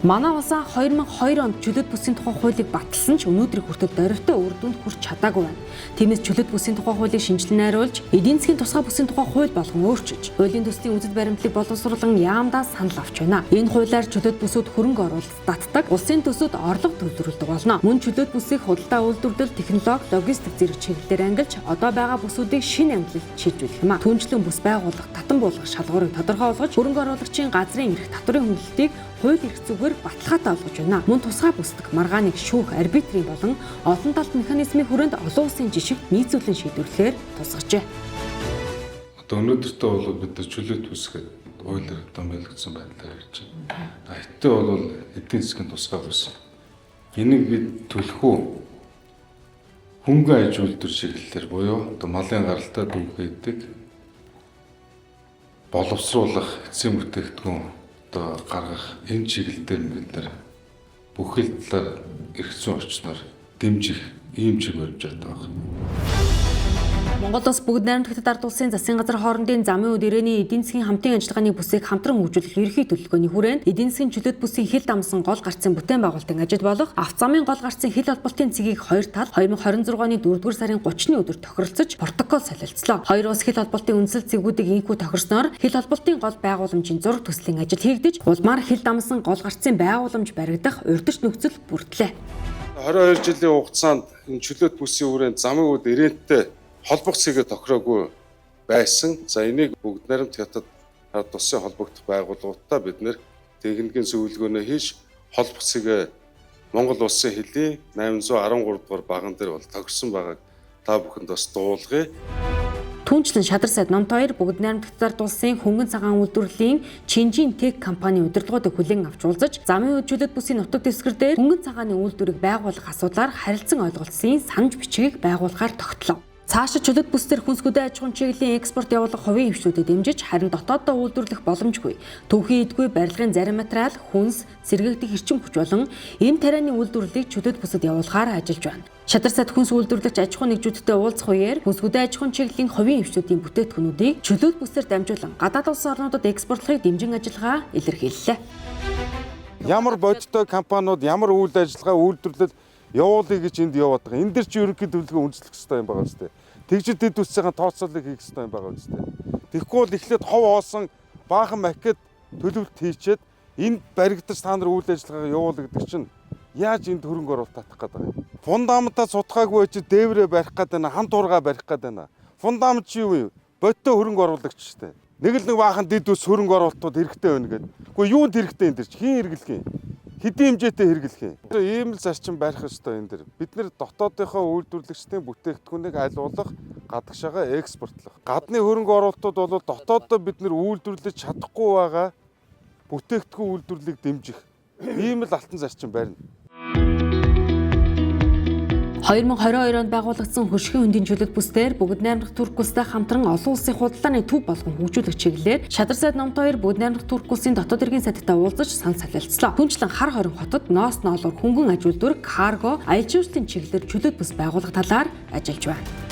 Манай улсаа 2002 онд чөлөөт бүсийн тухай хуулийг баталсан ч өнөөдрийг хүртэл доройтой үр дүнд хүрч чадаагүй байна. Тиймээс чөлөөт бүсийн тухай хуулийг шинжилэн найруулж, эдийн засгийн тусгай бүсийн тухай хууль болгон өөрчилж, хуулийн төслийн үзэл баримтлалыг боловсруулан яамдаа санал авч байна. Энэ хуулиар чөлөөт бүсүүд хөрөнгө оруулалт татдаг, улсын төсөвд орлого төвлөрүүлдэг болно. Мөн чөлөөт бүсийг худалдаа үйлдвэрлэл, технологи, логистик зэрэг чиглэлээр ангилж, одоо байгаа бүсүүдийг шинэ ангилалд шилжүүлэх юм а. Түүнчлэн бүс байгуулах, татан буулгах шалгуурыг тодорхой болгож, хөрөнгө оруулагчийн газрын эрх татварын хөнгөлөлтийг хууль эрх зүгээр баталгаатай болгож байна. Мөн тусгай бүсдэг маргааныг шүүх арбитрийн болон олон талт механизмын хүрээнд олон улсын жишгт нийцүүлэн шийдвэрлэхээр тусгажээ. Одоо өнөөдөртөө бол бид чөлөөт бүс гэдэг хуулиар одоо байлгацсан байдлаар ярьж байна. Хэдтэй бол эдийн засгийн тусгай бүс. Энийг бид төлөхөө хөнгөн аж үйлдвэр чиглэлээр буюу одоо малын гаралтай дүүхийдэг боловсруулах эцсийн бүтээгдэхүүн одоо гаргах энэ чиглэлээр бид нар бүхэл талаар эрх зүйн орчноор дэмжих ийм чиг барьж байгаа байна. Монгол улс бүгд найрамдагтад ард улсын засгийн газар хоорондын замын үе ирээний эдийн засгийн хамтын ажиллагааны бүсийг хамтран хөгжүүлэх ерөнхий төлөвлөгөөний хүрээнд эдийн засгийн чөлөөт бүсийн хил дамсан гол гарцын бүтээн байгуулалтын ажил болох авто замын гол гарцын хил холболтын цэгийг хоёр тал 2026 оны 4-р сарын 30-ны өдөр тохиролцож протокол солилцлоо. Хоёр улс хил холболтын үндсэл цэгүүдийг инхүү тохирсноор хил холболтын гол байгууламжийн зураг төслийн ажил хийгдэж, улмаар хил дамсан гол гарцын байгууламж баригдах урьдчилан нөхцөл бүрдлээ. 22 жилийн хугацаанд энэ чөлөөт бүсийн хүрээнд замын үе ирээнтэй холбох цэгээ тохироогүй байсан. За энийг бүгд найрамд хятад ард улсын холбогдох байгууллагуудаа бид нэр техникийн зөвлөгөөнөө хийж холбох цэгээ Монгол улсын хилийн 813 дугаар баган дээр бол тохирсон байгааг та бүхэнд бас дуулгая. Түүнчлэн Шадар сайд номт 2 бүгд найрамдагтад ард улсын хөнгөн цагаан үйлдвэрлэлийн Чинжин Тек компани удирдлагуудыг хүлээн авч уулзаж, замын үе чөлөөт бүсийн нутаг дэвсгэр дээр хөнгөн цагааны үйлдвэрийг байгуулах асуудлаар харилцан ойлголцсон санаж бичгийг байгуулахаар тогтлоо. Цаашид чөлөөт бүс дээр хүнсгүдэн аж ахуйн чиглэлийн экспорт явуулах хувийн хэмжүүдэд дэмжиж, харин дотооддоо үйлдвэрлэх боломжгүй. Төвхийн эдгүй барилгын зарим материал, хүнс, сэргээгдэх эрчим хүч болон эм тарианы үйлдвэрлэлийг чөлөөт бүсэд явуулахаар ажиллаж байна. Шадар сайд хүнс үйлдвэрлэгч аж ахуйн нэгжүүдтэй уулзах үеэр хүнсгүдэн аж ахуйн чиглэлийн хувийн хэмжүүдийн бүтээгдэхүүнүүдийг чөлөөт бүсээр дамжуулан гадаад улсын орнуудад экспортлохыг дэмжин ажиллагаа илэрхийллээ. Ямар бодиттой компаниуд ямар үйл ажиллагаа үйлдвэрлэл явуулъя гэж энд яваад байгаа. Энэ дэр чи ерөнхий төлөвлөгөө үндэслэх хэрэгтэй юм байгаа үстэй. Тэгжид дэд үсцийн тооцоолыг хийх хэрэгтэй юм байгаа үстэй. Тэгэхгүй бол эхлээд хов оосон баахан макет төлөвлөлт хийчихэд энд баригдаж та нар үйл ажиллагаа явуулъя гэдэг чинь яаж энд хөрөнгө оруулалт татах гээд байгаа юм. Фундаментаа судахаагүй чи дээврээ барих гээд байна, хан туурга барих гээд байна. Фундамент чи юу вэ? Бодиттой хөрөнгө оруулагч штэ. Нэг л нэг баахан дэд үс хөрөнгө оруулалтууд хэрэгтэй байна гэдэг. Гэхдээ юунд хэрэгтэй энэ дэр чи хийн хэрэглэх юм? Хэдийн хэмжээтэй хэрэглэх юм. Ийм л зарчим барих ёстой энэ дэр. Бид нэр дотоодынхоо үйлдвэрлэгчдийн бүтээгдэхүүнийг айлуулах, гадагшаага экспортлох. Гадны хөрөнгө оруулалтууд бол дотооддоо бид нэр үйлдвэрлэж чадахгүй байгаа бүтээгдэхүүн үйлдвэрлэлийг дэмжих. Ийм л алтан зарчим барина. 2022 онд байгуулагдсан хөршгийн хөндийн чөлөөт бүсдээр бүгд найрамдах Турк улстай хамтран олон улсын худалдааны төв болгон хөгжүүлэх чиглэлээр Шадар сайд номт 2 бүгд найрамдах Турк улсын дотоод иргэн сайдтай уулзаж санал солилцлоо. Түүнчлэн хар хорин хотод ноос ноолоор хөнгөн аж үйлдвэр, карго, аялал жуулчлалын чиглэлээр чөлөөт бүс байгуулах талаар ажиллаж байна.